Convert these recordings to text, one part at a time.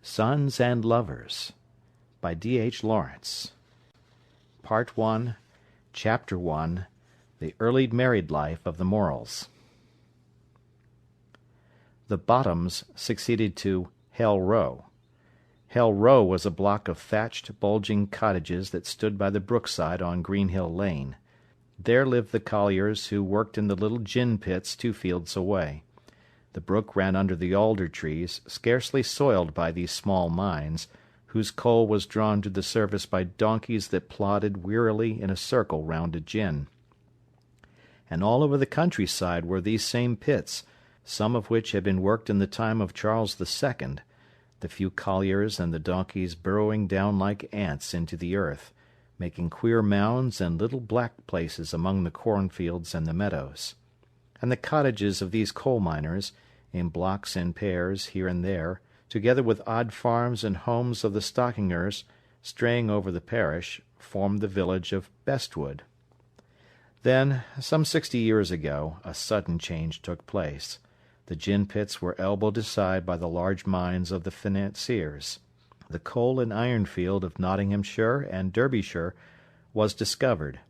Sons and Lovers by D.H. Lawrence. Part 1, Chapter 1, The Early Married Life of the Morells. The Bottoms succeeded to Hell Row. Hell Row was a block of thatched, bulging cottages that stood by the brookside on Greenhill Lane. There lived the colliers who worked in the little gin pits 2 fields away. The brook ran under the alder trees, scarcely soiled by these small mines, whose coal was drawn to the surface by donkeys that plodded wearily in a circle round a gin. And all over the countryside were these same pits, some of which had been worked in the time of Charles II, the few colliers and the donkeys burrowing down like ants into the earth, making queer mounds and little black places among the cornfields and the meadows. And the cottages of these coal miners, in blocks and pairs here and there, together with odd farms and homes of the stockingers straying over the parish, formed the village of Bestwood. Then, some 60 years ago, a sudden change took place. The gin pits were elbowed aside by the large mines of the financiers. The coal and iron field of Nottinghamshire and Derbyshire was discovered.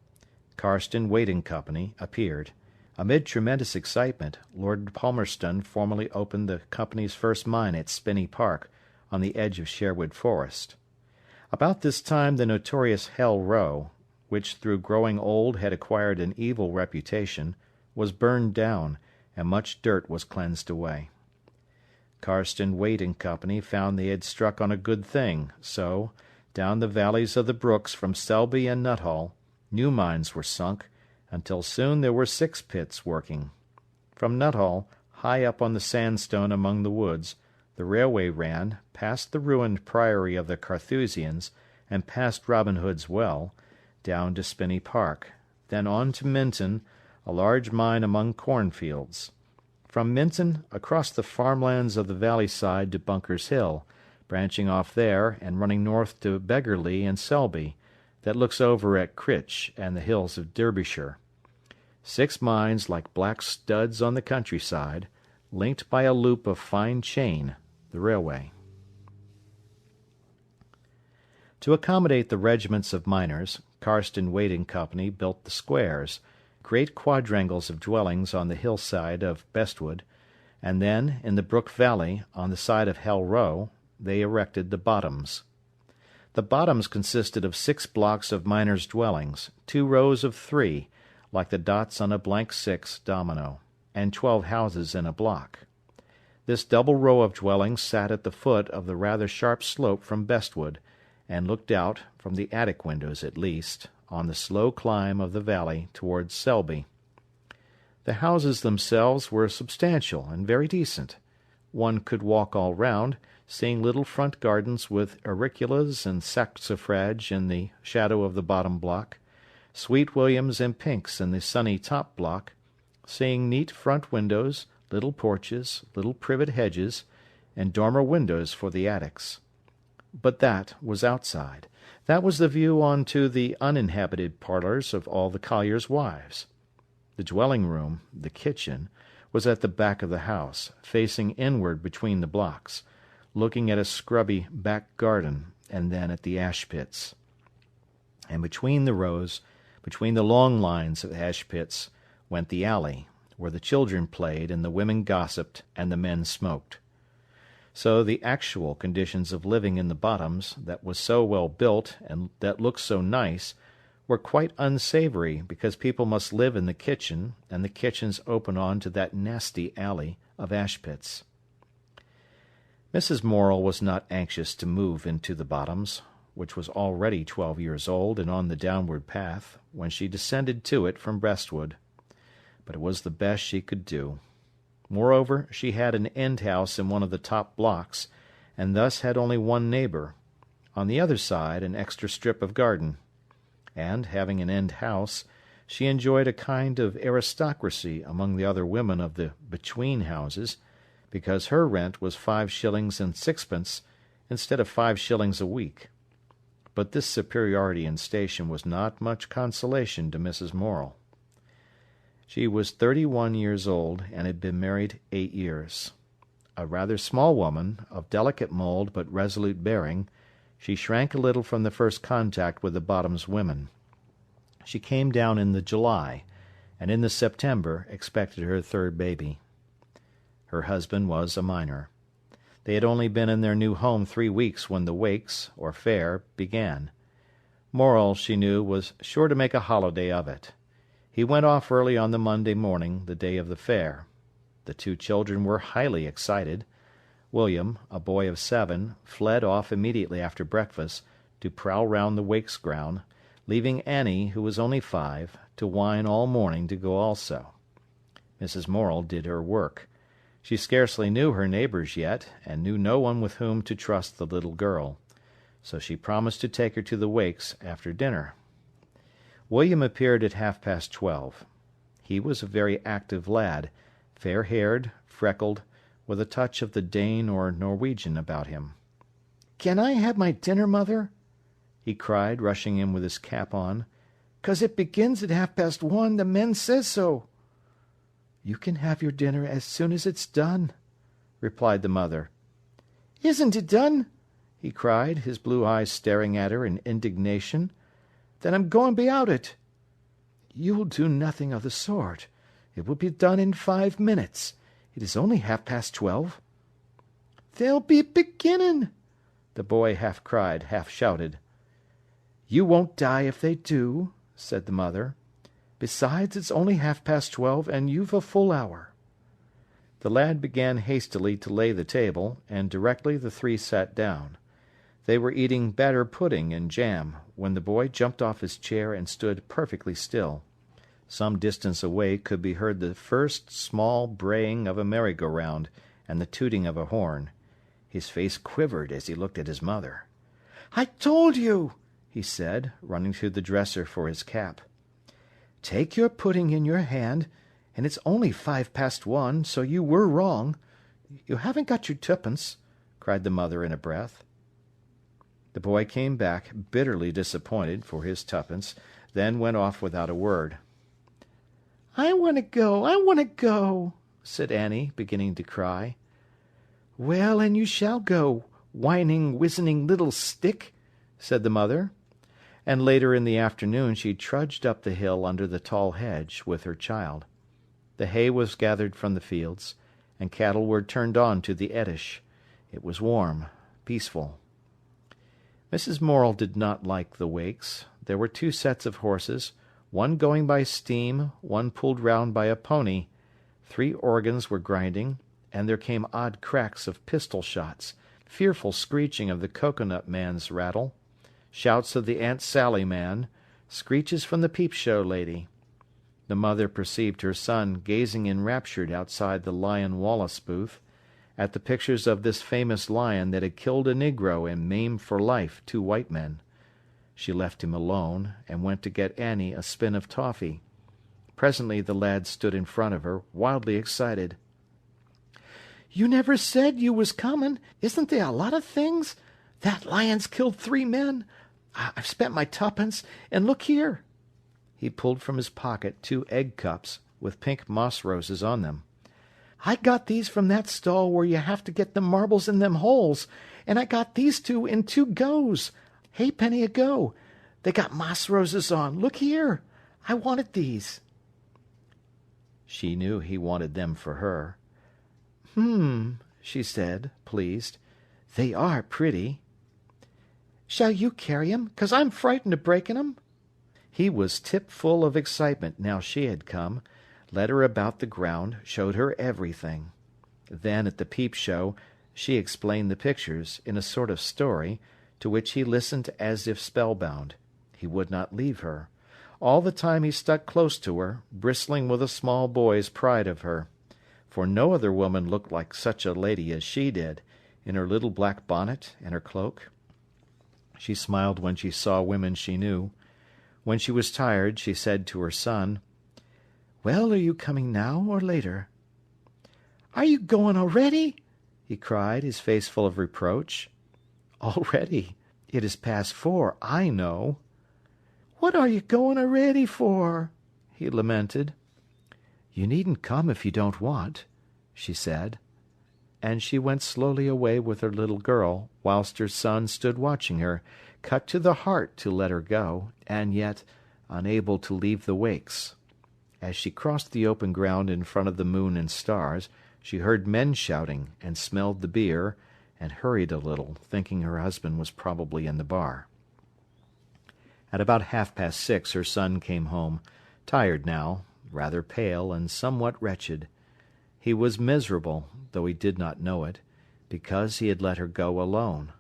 Carston, Waite & Company appeared. Amid tremendous excitement, Lord Palmerston formally opened the company's first mine at Spinney Park, on the edge of Sherwood Forest. About this time the notorious Hell Row, which through growing old had acquired an evil reputation, was burned down, and much dirt was cleansed away. Carston, Waite & Company found they had struck on a good thing, so, down the valleys of the brooks from Selby and Nuttall, new mines were sunk, until soon there were 6 pits working. From Nuttall, high up on the sandstone among the woods, the railway ran, past the ruined priory of the Carthusians, and past Robin Hood's Well, down to Spinney Park, then on to Minton, a large mine among cornfields. From Minton, across the farmlands of the valley side to Bunker's Hill, branching off there and running north to Beggarly and Selby, that looks over at Critch and the hills of Derbyshire. 6 mines like black studs on the countryside, linked by a loop of fine chain, the railway. To accommodate the regiments of miners, Carston, Waite & Company built the squares, great quadrangles of dwellings on the hillside of Bestwood, and then, in the brook valley, on the side of Hell Row, they erected the Bottoms. The Bottoms consisted of 6 blocks of miners' dwellings, 2 rows of 3, like the dots on a blank 6 domino, and 12 houses in a block. This double row of dwellings sat at the foot of the rather sharp slope from Bestwood, and looked out, from the attic windows at least, on the slow climb of the valley towards Selby. The houses themselves were substantial and very decent. One could walk all round, seeing little front gardens with auriculas and saxifrage in the shadow of the bottom block, sweet williams and pinks in the sunny top block, seeing neat front windows, little porches, little privet hedges, and dormer windows for the attics. But that was outside. That was the view on to the uninhabited parlours of all the colliers' wives. The dwelling-room, the kitchen, was at the back of the house, facing inward between the blocks, looking at a scrubby back garden, and then at the ash-pits. And between the rows, between the long lines of ash-pits, went the alley, where the children played and the women gossiped and the men smoked. So the actual conditions of living in the Bottoms, that was so well built and that looked so nice, were quite unsavoury, because people must live in the kitchen, and the kitchens open on to that nasty alley of ash-pits. Mrs. Morel was not anxious to move into the Bottoms, which was already 12 years old and on the downward path, when she descended to it from Bestwood. But it was the best she could do. Moreover, she had an end-house in one of the top blocks, and thus had only one neighbour. On the other side an extra strip of garden. And, having an end-house, she enjoyed a kind of aristocracy among the other women of the between houses, because her rent was 5 shillings and 6pence instead of 5 shillings a week. But this superiority in station was not much consolation to Mrs. Morel. She was 31 years old, and had been married 8 years. A rather small woman, of delicate mould but resolute bearing, she shrank a little from the first contact with the Bottoms women. She came down in the July, and in the September expected her third baby. Her husband was a miner. They had only been in their new home 3 weeks when the wakes, or fair, began. Morel, she knew, was sure to make a holiday of it. He went off early on the Monday morning, the day of the fair. The 2 children were highly excited. William, a boy of 7, fled off immediately after breakfast to prowl round the wakes ground, leaving Annie, who was only 5, to whine all morning to go also. Mrs. Morel did her work. She scarcely knew her neighbours yet, and knew no one with whom to trust the little girl. So she promised to take her to the wakes after dinner. William appeared at 12:30. He was a very active lad, fair-haired, freckled, with a touch of the Dane or Norwegian about him. "Can I have my dinner, mother?" he cried, rushing in with his cap on. "'Cause it begins at 1:30. The men says so." "You can have your dinner as soon as it's done," replied the mother. "Isn't it done?" he cried, his blue eyes staring at her in indignation. "Then I'm going be out it." "You'll do nothing of the sort. It will be done in 5 minutes. It is only 12:30. "They'll be beginning," the boy half cried, half shouted. "You won't die if they do," said the mother. "Besides, it's only 12:30, and you've a full hour." The lad began hastily to lay the table, and directly the 3 sat down. They were eating batter pudding and jam, when the boy jumped off his chair and stood perfectly still. Some distance away could be heard the first small braying of a merry-go-round and the tooting of a horn. His face quivered as he looked at his mother. "I told you!" he said, running to the dresser for his cap. "Take your pudding in your hand, and it's only 1:05, so you were wrong. You haven't got your twopence," cried the mother in a breath. The boy came back, bitterly disappointed, for his twopence, then went off without a word. "I want to go," said Annie, beginning to cry. "Well, and you shall go, whining, wizening little stick," said the mother. And later in the afternoon she trudged up the hill under the tall hedge with her child. The hay was gathered from the fields, and cattle were turned on to the eddish. It was warm, peaceful. Mrs. Morel did not like the wakes. There were 2 sets of horses, one going by steam, one pulled round by a pony. 3 organs were grinding, and there came odd cracks of pistol shots, fearful screeching of the cocoanut man's rattle, shouts of the Aunt Sally man, screeches from the peep-show lady. The mother perceived her son gazing enraptured outside the Lion Wallace booth, at the pictures of this famous lion that had killed a negro and maimed for life 2 white men. She left him alone, and went to get Annie a spin of toffee. Presently the lad stood in front of her, wildly excited. "You never said you was comin'. Isn't there a lot of things? That lion's killed 3 men. I've spent my twopence, and look here." He pulled from his pocket 2 egg cups, with pink moss roses on them. "I got these from that stall where you have to get the marbles in them holes, and I got these 2 in 2 goes. Halfpenny a go. They got moss roses on. Look here. I wanted these." She knew he wanted them for her. She said, pleased. "They are pretty." "Shall you carry 'em? 'Cause I'm frightened of breaking 'em." He was tip-full of excitement now she had come, led her about the ground, showed her everything. Then, at the peep-show, she explained the pictures, in a sort of story, to which he listened as if spellbound. He would not leave her. All the time he stuck close to her, bristling with a small boy's pride of her. For no other woman looked like such a lady as she did, in her little black bonnet and her cloak. She smiled when she saw women she knew. When she was tired, she said to her son, "Well, are you coming now or later?" "Are you going already?" he cried, his face full of reproach. "Already? It is past 4, I know." "What are you going already for?" he lamented. "You needn't come if you don't want," she said. and she went slowly away with her little girl, whilst her son stood watching her, cut to the heart to let her go, and yet unable to leave the Wakes. As she crossed the open ground in front of the Moon and Stars, she heard men shouting, and smelled the beer, and hurried a little, thinking her husband was probably in the bar. At about 6:30 her son came home, tired now, rather pale, and somewhat wretched. He was miserable, though he did not know it, because he had let her go alone.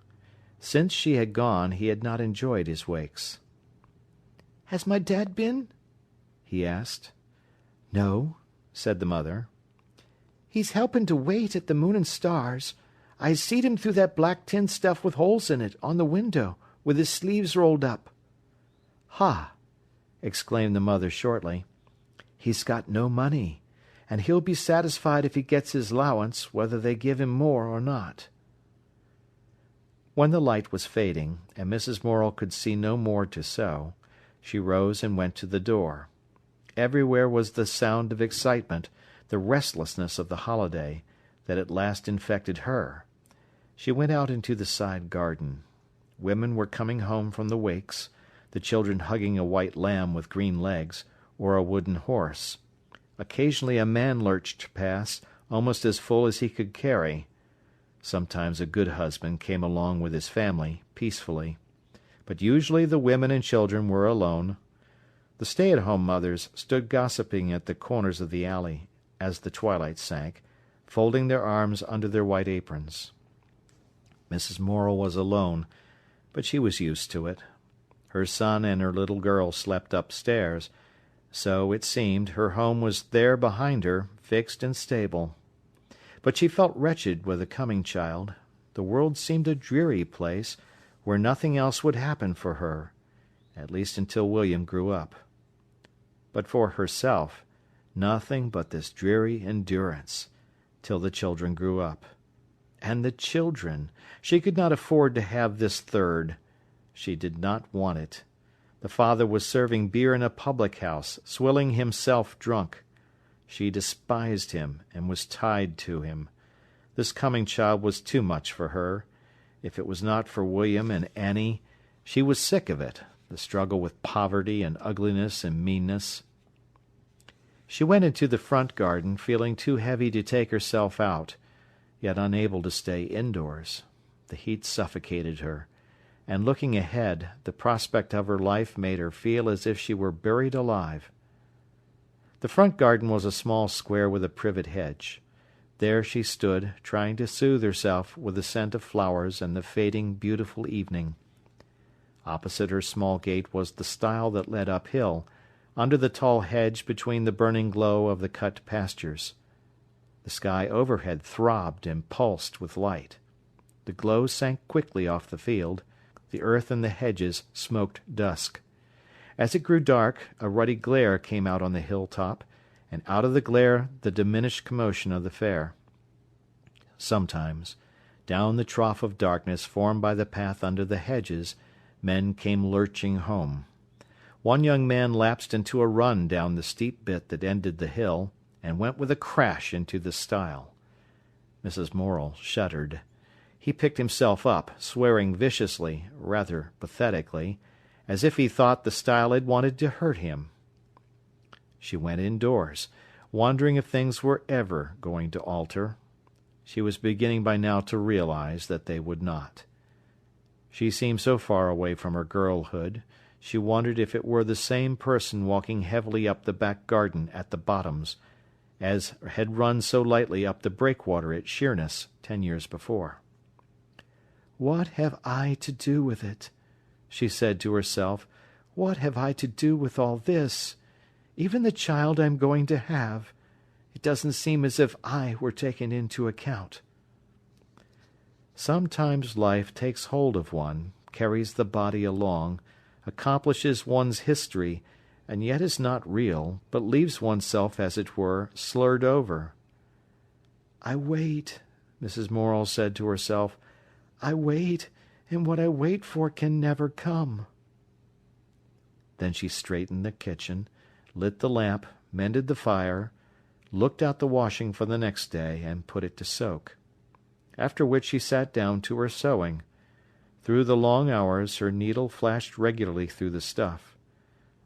Since she had gone, he had not enjoyed his Wakes. "Has my dad been?" he asked. "No," said the mother. "He's helping to wait at the Moon and Stars. I seed him through that black tin stuff with holes in it, on the window, with his sleeves rolled up." "Ha!" exclaimed the mother shortly. "He's got no money, and he'll be satisfied if he gets his allowance, whether they give him more or not." When the light was fading, and Mrs. Morel could see no more to sew, she rose and went to the door. Everywhere was the sound of excitement, the restlessness of the holiday, that at last infected her. She went out into the side garden. Women were coming home from the Wakes, the children hugging a white lamb with green legs, or a wooden horse. Occasionally a man lurched past, almost as full as he could carry. Sometimes a good husband came along with his family, peacefully. But usually the women and children were alone. The stay-at-home mothers stood gossiping at the corners of the alley, as the twilight sank, folding their arms under their white aprons. Mrs. Morel was alone, but she was used to it. Her son and her little girl slept upstairs, so, it seemed, her home was there behind her, fixed and stable. But she felt wretched with the coming child. The world seemed a dreary place, where nothing else would happen for her, at least until William grew up. But for herself, nothing but this dreary endurance, till the children grew up. And the children! She could not afford to have this third. She did not want it. The father was serving beer in a public-house, swilling himself drunk. She despised him, and was tied to him. This coming child was too much for her. If it was not for William and Annie, she was sick of it, the struggle with poverty and ugliness and meanness. She went into the front garden, feeling too heavy to take herself out, yet unable to stay indoors. The heat suffocated her, and looking ahead, the prospect of her life made her feel as if she were buried alive. The front garden was a small square with a privet hedge. There she stood, trying to soothe herself with the scent of flowers and the fading, beautiful evening. Opposite her small gate was the stile that led uphill, under the tall hedge between the burning glow of the cut pastures. The sky overhead throbbed and pulsed with light. The glow sank quickly off the field. The earth and the hedges smoked dusk. As it grew dark, a ruddy glare came out on the hill-top, and out of the glare the diminished commotion of the fair. Sometimes, down the trough of darkness formed by the path under the hedges, men came lurching home. One young man lapsed into a run down the steep bit that ended the hill, and went with a crash into the stile. Mrs. Morel shuddered. He picked himself up, swearing viciously, rather pathetically, as if he thought the stile had wanted to hurt him. She went indoors, wondering if things were ever going to alter. She was beginning by now to realize that they would not. She seemed so far away from her girlhood, she wondered if it were the same person walking heavily up the back garden at the Bottoms, as had run so lightly up the breakwater at Sheerness 10 years before. "What have I to do with it?" she said to herself. "What have I to do with all this? Even the child I'm going to have. It doesn't seem as if I were taken into account." Sometimes life takes hold of one, carries the body along, accomplishes one's history, and yet is not real, but leaves oneself, as it were, slurred over. "I wait," Mrs. Morel said to herself. "I wait, and what I wait for can never come." Then she straightened the kitchen, lit the lamp, mended the fire, looked out the washing for the next day, and put it to soak. after which she sat down to her sewing. Through the long hours her needle flashed regularly through the stuff.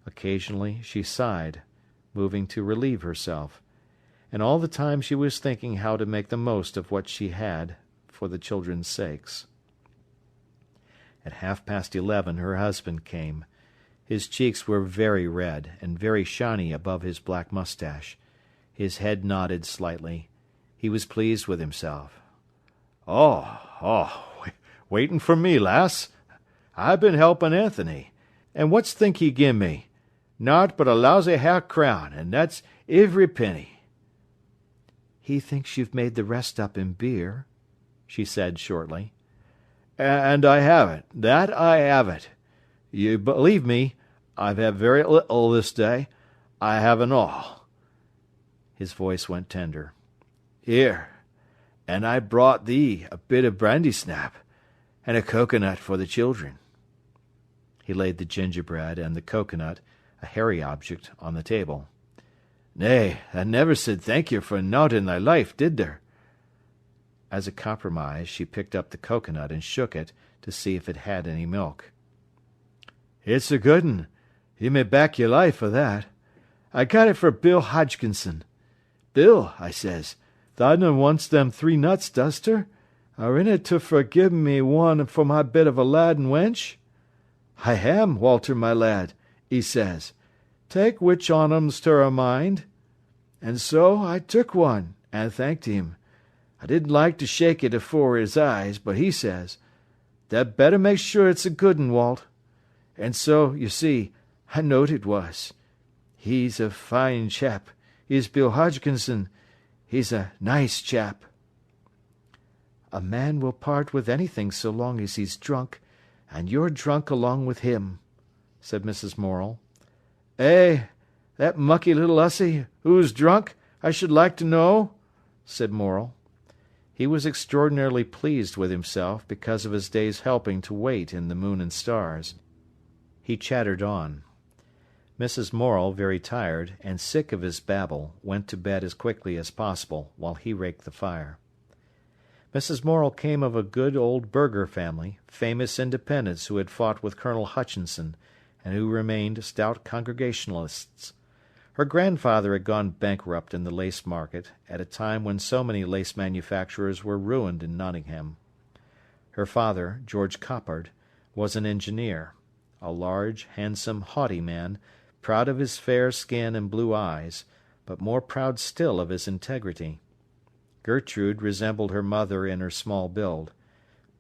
Occasionally she sighed, moving to relieve herself, and all the time she was thinking how to make the most of what she had for the children's sakes. At 11:30 her husband came. His cheeks were very red and very shiny above his black moustache. His head nodded slightly. He was pleased with himself. Waiting for me, lass? I've been helping Anthony. And what's think he gi'n me? Naught but a lousy half-crown, and that's ivery penny. He thinks you've made the rest up in beer, she said shortly. And I haven't. That I haven't. You believe me, I've had very little this day. I haven't all. His voice went tender. Here, and I brought thee a bit of brandy-snap, and a cocoanut for the children. He laid the gingerbread and the cocoanut, a hairy object, on the table. Nay, I never said thank you for nought in thy life, did there? As a compromise, she picked up the cocoanut and shook it to see if it had any milk. It's a good un. You may back your life for that. I got it for Bill Hodgkinson. Bill, I says, thou done wants them 3 nuts, dost her? Are in it to forgive me one for my bit of a lad and wench? I am, Walter, my lad, he says. Take which on 'em's to her mind. And so I took one, and thanked him. I didn't like to shake it afore his eyes, but he says, "Tha'd better make sure it's a good un, Walt." And so, you see, I knowed it was. He's a fine chap, is Bill Hodgkinson. He's a nice chap. A man will part with anything so long as he's drunk, and you're drunk along with him, said Mrs. Morel. Eh, that mucky little hussy, who's drunk, I should like to know, said Morel. He was extraordinarily pleased with himself because of his day's helping to wait in the Moon and Stars. He chattered on. Mrs. Morel, very tired, and sick of his babble, went to bed as quickly as possible, while he raked the fire. Mrs. Morel came of a good old burgher family, famous independents who had fought with Colonel Hutchinson, and who remained stout Congregationalists. Her grandfather had gone bankrupt in the lace market, at a time when so many lace manufacturers were ruined in Nottingham. Her father, George Coppard, was an engineer, a large, handsome, haughty man, proud of his fair skin and blue eyes, but more proud still of his integrity. Gertrude resembled her mother in her small build,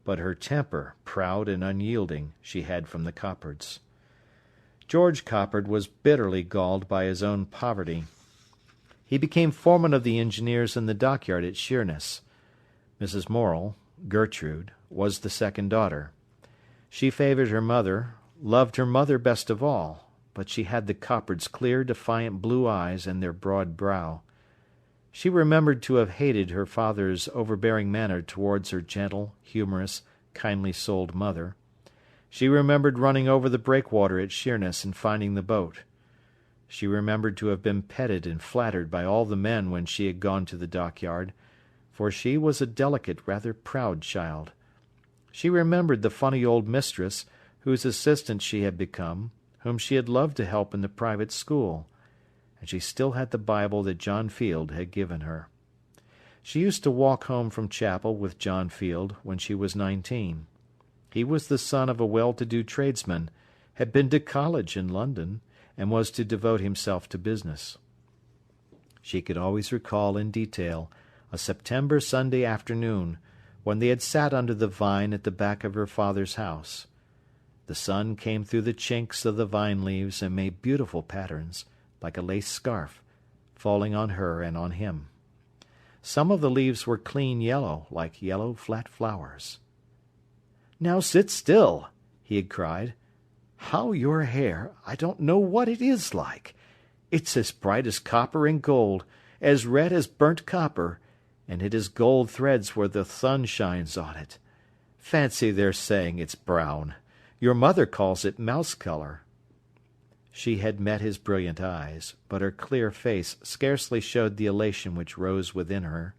but her temper, proud and unyielding, she had from the Coppards. George Coppard was bitterly galled by his own poverty. He became foreman of the engineers in the dockyard at Sheerness. Mrs. Morel, Gertrude, was the second daughter. She favoured her mother, loved her mother best of all, but she had the Coppards' clear, defiant blue eyes and their broad brow. She remembered to have hated her father's overbearing manner towards her gentle, humorous, kindly-souled mother. She remembered running over the breakwater at Sheerness and finding the boat. She remembered to have been petted and flattered by all the men when she had gone to the dockyard, for she was a delicate, rather proud child. She remembered the funny old mistress, whose assistant she had become, whom she had loved to help in the private school, and she still had the Bible that John Field had given her. She used to walk home from chapel with John Field when she was 19. He was the son of a well-to-do tradesman, had been to college in London, and was to devote himself to business. She could always recall in detail a September Sunday afternoon when they had sat under the vine at the back of her father's house. The sun came through the chinks of the vine leaves and made beautiful patterns, like a lace scarf, falling on her and on him. Some of the leaves were clean yellow, like yellow flat flowers. "Now sit still," he had cried. "How your hair, I don't know what it is like. It's as bright as copper and gold, as red as burnt copper, and it has gold threads where the sun shines on it. Fancy their saying it's brown. Your mother calls it mouse colour." She had met his brilliant eyes, but her clear face scarcely showed the elation which rose within her.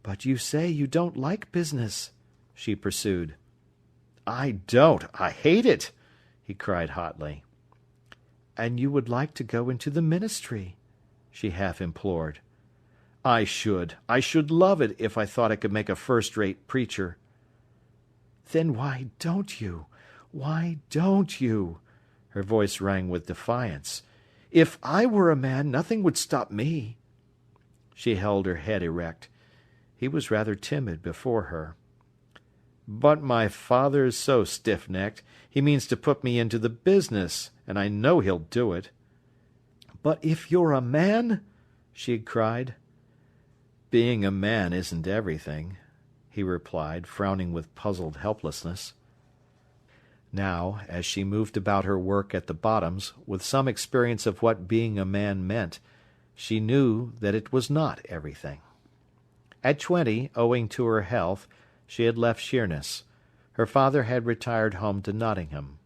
"But you say you don't like business," she pursued. "I don't. I hate it," he cried hotly. "And you would like to go into the ministry," she half implored. "I should. I should love it if I thought I could make a first-rate preacher." "Then why don't you? Why don't you?" Her voice rang with defiance. "If I were a man, nothing would stop me." She held her head erect. He was rather timid before her. "But my father's so stiff-necked. He means to put me into the business, and I know he'll do it." "But if you're a man?" she had cried. "Being a man isn't everything," he replied, frowning with puzzled helplessness. Now, as she moved about her work at the Bottoms, with some experience of what being a man meant, she knew that it was not everything. At 20, owing to her health, she had left Sheerness. Her father had retired home to Nottingham.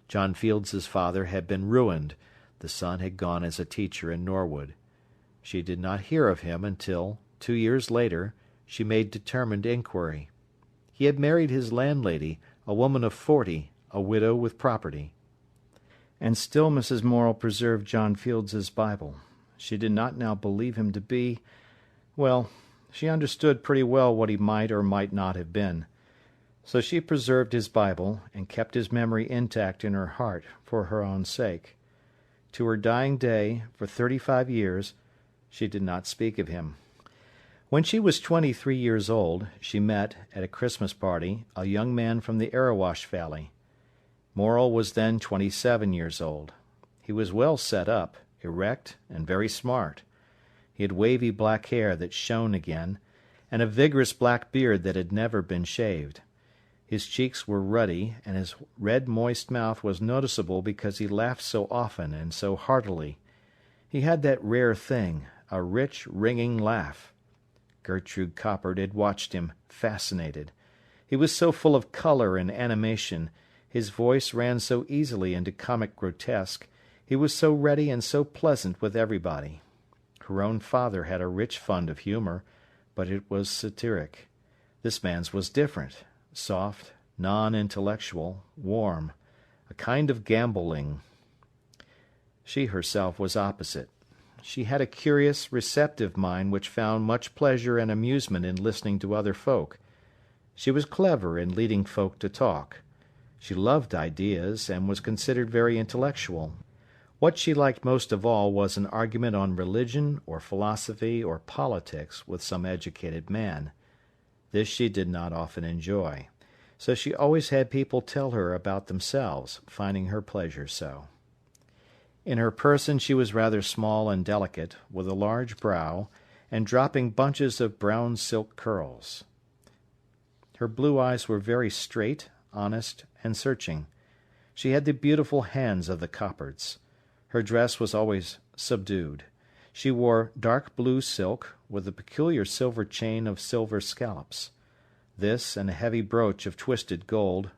John Field's father had been ruined. The son had gone as a teacher in Norwood. She did not hear of him until, 2 years later, she made determined inquiry. He had married his landlady, a woman of 40, a widow with property. And still Mrs. Morel preserved John Field's Bible. She did not now believe him to be, well, she understood pretty well what he might or might not have been. So she preserved his Bible, and kept his memory intact in her heart for her own sake. To her dying day, for 35 years, she did not speak of him. When she was 23 years old, she met, at a Christmas party, a young man from the Erewash Valley. Morel was then 27 years old. He was well set up, erect, and very smart. He had wavy black hair that shone again, and a vigorous black beard that had never been shaved. His cheeks were ruddy, and his red moist mouth was noticeable because he laughed so often and so heartily. He had that rare thing, a rich, ringing laugh. Gertrude Coppard had watched him, fascinated. He was so full of colour and animation, his voice ran so easily into comic grotesque, he was so ready and so pleasant with everybody. Her own father had a rich fund of humour, but it was satiric. This man's was different, soft, non-intellectual, warm, a kind of gambolling. She herself was opposite. She had a curious, receptive mind which found much pleasure and amusement in listening to other folk. She was clever in leading folk to talk. She loved ideas, and was considered very intellectual. What she liked most of all was an argument on religion or philosophy or politics with some educated man. This she did not often enjoy, so she always had people tell her about themselves, finding her pleasure so. In her person she was rather small and delicate, with a large brow, and dropping bunches of brown silk curls. Her blue eyes were very straight, honest, and searching. She had the beautiful hands of the Coppards. Her dress was always subdued. She wore dark blue silk, with a peculiar silver chain of silver scallops. This, and a heavy brooch of twisted gold,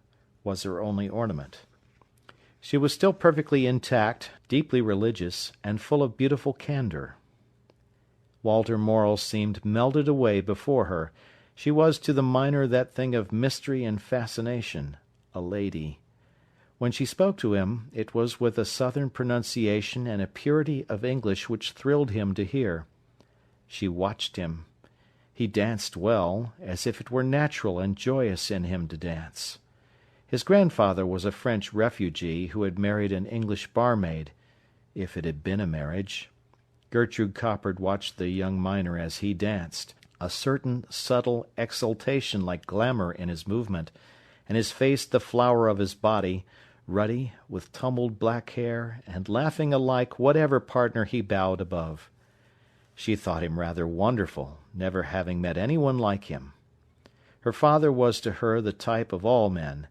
was her only ornament. She was still perfectly intact, deeply religious, and full of beautiful candour. Walter Morel seemed melted away before her. She was to the miner that thing of mystery and fascination, a lady. When she spoke to him, it was with a southern pronunciation and a purity of English which thrilled him to hear. She watched him. He danced well, as if it were natural and joyous in him to dance. His grandfather was a French refugee who had married an English barmaid, if it had been a marriage. Gertrude Coppard watched the young miner as he danced, a certain subtle exultation like glamour in his movement, and his face the flower of his body, ruddy, with tumbled black hair, and laughing alike whatever partner he bowed above. She thought him rather wonderful, never having met anyone like him. Her father was to her the type of all men,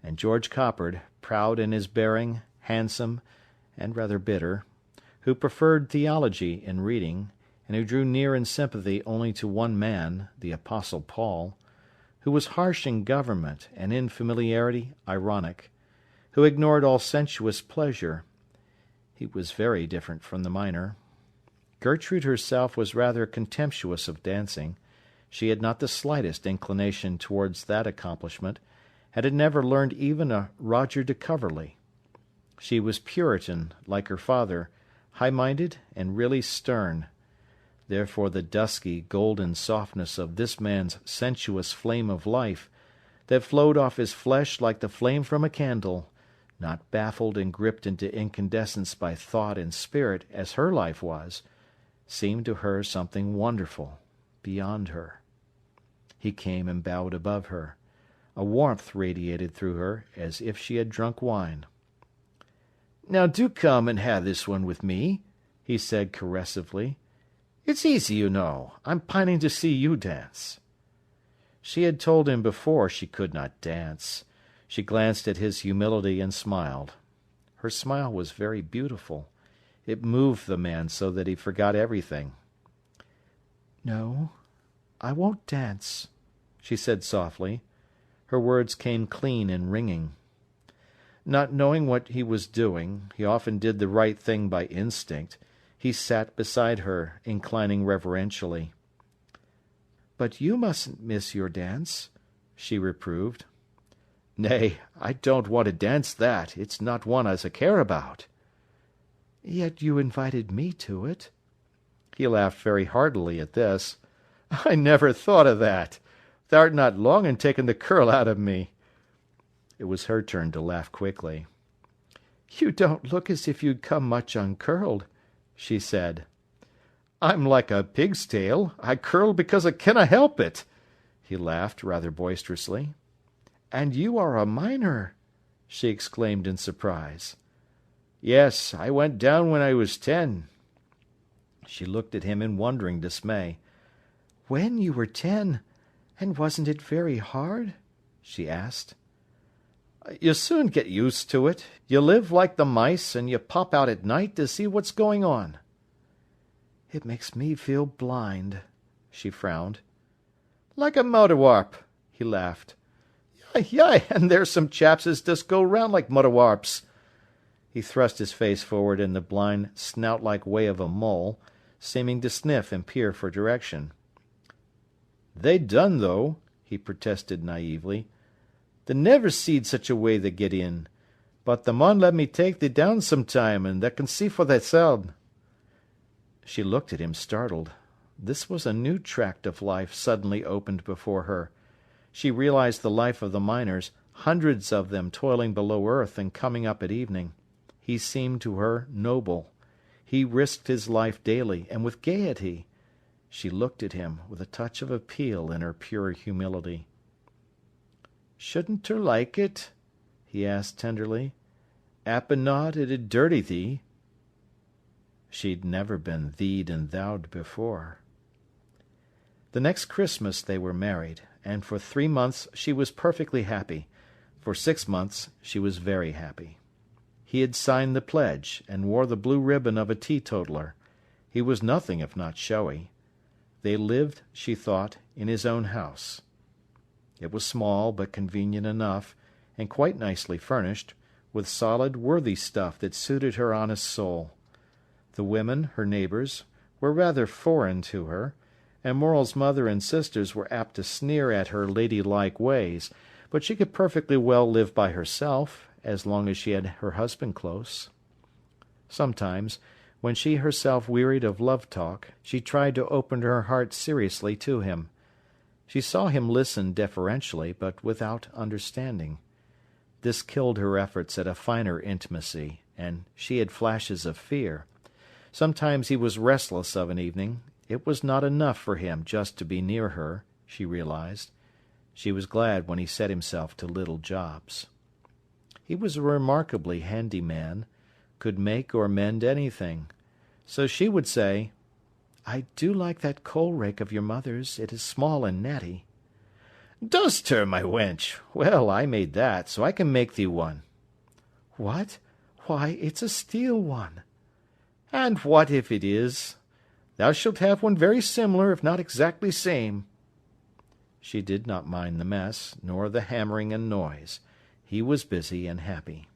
and George Coppard, proud in his bearing, handsome, and rather bitter, who preferred theology in reading, and who drew near in sympathy only to one man, the Apostle Paul, who was harsh in government, and in familiarity ironic, who ignored all sensuous pleasure. He was very different from the miner. Gertrude herself was rather contemptuous of dancing. She had not the slightest inclination towards that accomplishment, and had never learned even a Roger de Coverley. She was Puritan, like her father, high-minded and really stern. Therefore the dusky, golden softness of this man's sensuous flame of life, that flowed off his flesh like the flame from a candle, not baffled and gripped into incandescence by thought and spirit as her life was, seemed to her something wonderful, beyond her. He came and bowed above her. A warmth radiated through her, as if she had drunk wine. "Now do come and have this one with me," he said caressively. "It's easy, you know. I'm pining to see you dance." She had told him before she could not dance. She glanced at his humility and smiled. Her smile was very beautiful. It moved the man so that he forgot everything. "No, I won't dance," she said softly. Her words came clean and ringing. Not knowing what he was doing, he often did the right thing by instinct. He sat beside her, inclining reverentially. "But you mustn't miss your dance," she reproved. "Nay, I don't want to dance that. It's not one as I care about." "Yet you invited me to it." He laughed very heartily at this. "I never thought of that. Thou'rt not long in taking the curl out of me." It was her turn to laugh quickly. "You don't look as if you'd come much uncurled," she said. "I'm like a pig's tail. I curl because I canna help it." He laughed rather boisterously. "And you are a miner!" she exclaimed in surprise. "Yes, I went down when I was 10. She looked at him in wondering dismay. "When you were 10? And wasn't it very hard?" she asked. "You soon get used to it. You live like the mice, and you pop out at night to see what's going on." "It makes me feel blind," she frowned. "Like a motor warp," he laughed. "Yah, and there's some chaps as does go round like motor warps." He thrust his face forward in the blind, snout-like way of a mole, seeming to sniff and peer for direction. "They done, though," he protested naively. "They never seed such a way they get in. But they mun let me take thee down some time, and they can see for theyseln." She looked at him startled. This was a new tract of life suddenly opened before her. She realized the life of the miners, hundreds of them toiling below earth and coming up at evening. He seemed to her noble. He risked his life daily, and with gaiety. She looked at him with a touch of appeal in her pure humility. "Shouldn't her like it?" he asked tenderly. "'Appen not it 'ud dirty thee." She'd never been thee'd and thou'd before. The next Christmas they were married, and for 3 months she was perfectly happy. For 6 months she was very happy. He had signed the pledge, and wore the blue ribbon of a teetotaler. He was nothing if not showy. They lived, she thought, in his own house. It was small, but convenient enough, and quite nicely furnished, with solid, worthy stuff that suited her honest soul. The women, her neighbours, were rather foreign to her, and Morel's mother and sisters were apt to sneer at her ladylike ways, but she could perfectly well live by herself, as long as she had her husband close. Sometimes, when she herself wearied of love talk, she tried to open her heart seriously to him. She saw him listen deferentially, but without understanding. This killed her efforts at a finer intimacy, and she had flashes of fear. Sometimes he was restless of an evening. It was not enough for him just to be near her, she realized. She was glad when he set himself to little jobs. He was a remarkably handy man, could make or mend anything. So she would say, "I do like that coal-rake of your mother's. It is small and natty." "Dost her, my wench? Well, I made that, so I can make thee one." "What? Why, it's a steel one." "And what if it is? Thou shalt have one very similar, if not exactly same." She did not mind the mess, nor the hammering and noise. He was busy and happy.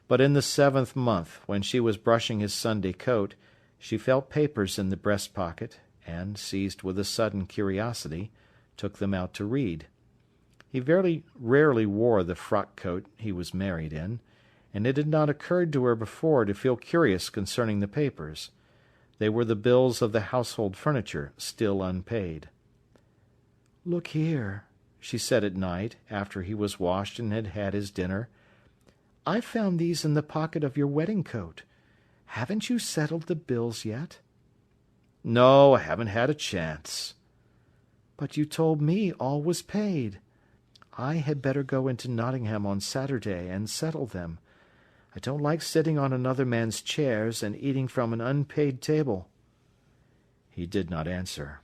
But in the 7th month, when she was brushing his Sunday coat, she felt papers in the breast pocket, and, seized with a sudden curiosity, took them out to read. He very rarely wore the frock-coat he was married in, and it had not occurred to her before to feel curious concerning the papers. They were the bills of the household furniture, still unpaid. "Look here," she said at night, after he was washed and had had his dinner. "I found these in the pocket of your wedding coat. Haven't you settled the bills yet?" "No, I haven't had a chance." "But you told me all was paid. I had better go into Nottingham on Saturday and settle them. I don't like sitting on another man's chairs and eating from an unpaid table." He did not answer.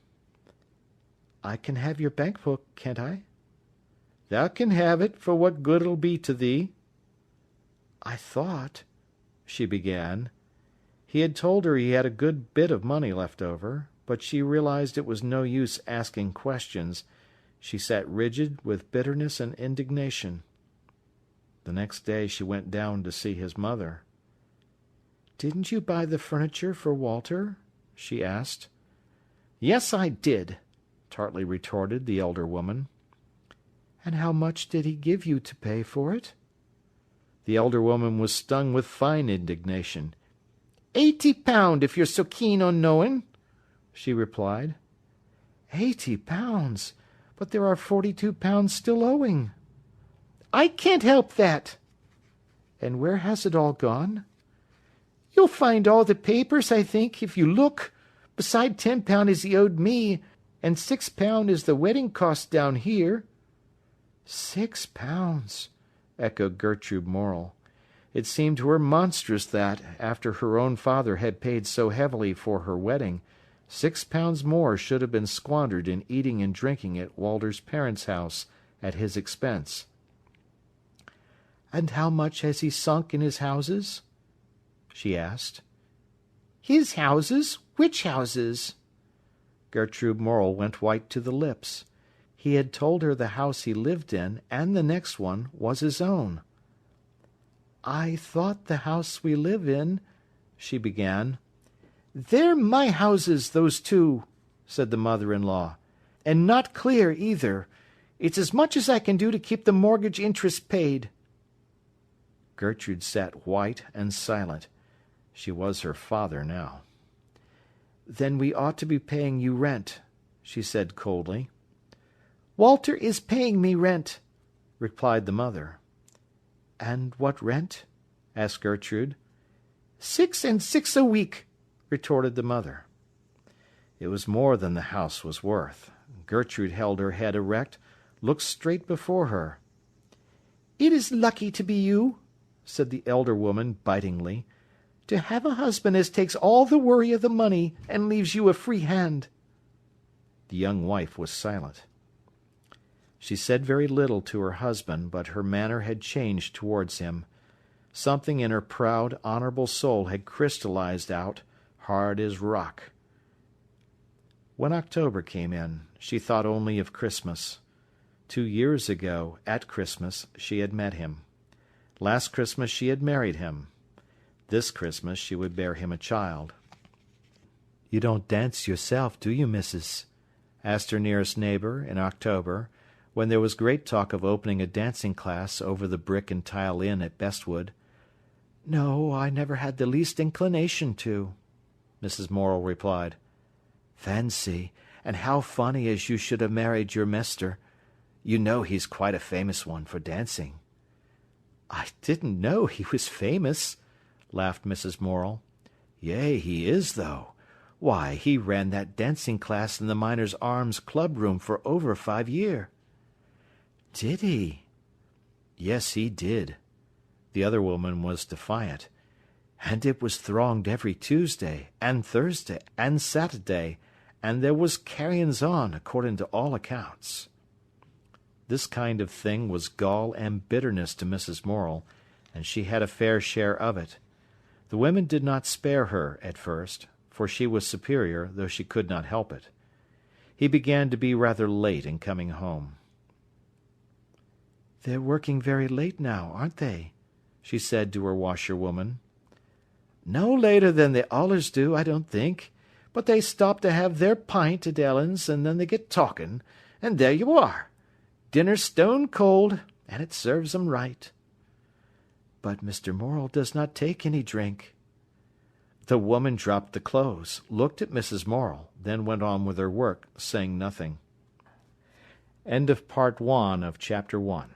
"I can have your bank book, can't I?" "Thou can have it, for what good it'll be to thee." "I thought—" she began. He had told her he had a good bit of money left over, but she realized it was no use asking questions. She sat rigid with bitterness and indignation. The next day she went down to see his mother. "Didn't you buy the furniture for Walter?" she asked. "Yes, I did," tartly retorted the elder woman. "And how much did he give you to pay for it?" The elder woman was stung with fine indignation. £80, if you're so keen on knowing," she replied. £80? But there are £42 still owing." "I can't help that." "And where has it all gone?" "You'll find all the papers, I think, if you look. Beside £10 as he owed me, and £6 is the wedding cost down here." £6! echoed Gertrude Morrell. It seemed to her monstrous that, after her own father had paid so heavily for her wedding, £6 more should have been squandered in eating and drinking at Walter's parents' house at his expense. "And how much has he sunk in his houses?" she asked. "His houses? Which houses?" Gertrude Morrell went white to the lips. He had told her the house he lived in, and the next one, was his own. "I thought the house we live in—" she began. "They're my houses, those two," said the mother-in-law. "And not clear, either. It's as much as I can do to keep the mortgage interest paid." Gertrude sat white and silent. She was her father now. "Then we ought to be paying you rent," she said coldly. "Walter is paying me rent," replied the mother. "And what rent?" asked Gertrude. 6 and 6 a week," retorted the mother. It was more than the house was worth. Gertrude held her head erect, looked straight before her. "It is lucky to be you," said the elder woman bitingly, "to have a husband as takes all the worry of the money and leaves you a free hand." The young wife was silent. She said very little to her husband, but her manner had changed towards him. Something in her proud, honourable soul had crystallized out, hard as rock. When October came in, she thought only of Christmas. 2 years ago, at Christmas, she had met him. Last Christmas she had married him. This Christmas she would bear him a child. "You don't dance yourself, do you, missus?" asked her nearest neighbour in October, when there was great talk of opening a dancing class over the Brick and Tile Inn at Bestwood. "No, I never had the least inclination to," Mrs. Morrell replied. "Fancy, and how funny as you should have married your Mester. You know he's quite a famous one for dancing." "I didn't know he was famous," laughed Mrs. Morrell. "Yea, he is, though. Why, he ran that dancing class in the Miners' Arms club room for over 5 year." "Did he?" "Yes, he did." The other woman was defiant. "And it was thronged every Tuesday, and Thursday, and Saturday, and there was carryings on, according to all accounts." This kind of thing was gall and bitterness to Mrs. Morrell, and she had a fair share of it. The women did not spare her at first, for she was superior, though she could not help it. He began to be rather late in coming home. "They're working very late now, aren't they?" she said to her washerwoman. "No later than they allers do, I don't think. But they stop to have their pint at Ellen's, and then they get talking, and there you are. Dinner stone cold, and it serves 'em right." "But Mr. Morel does not take any drink." The woman dropped the clothes, looked at Mrs. Morel, then went on with her work, saying nothing. Chapter 1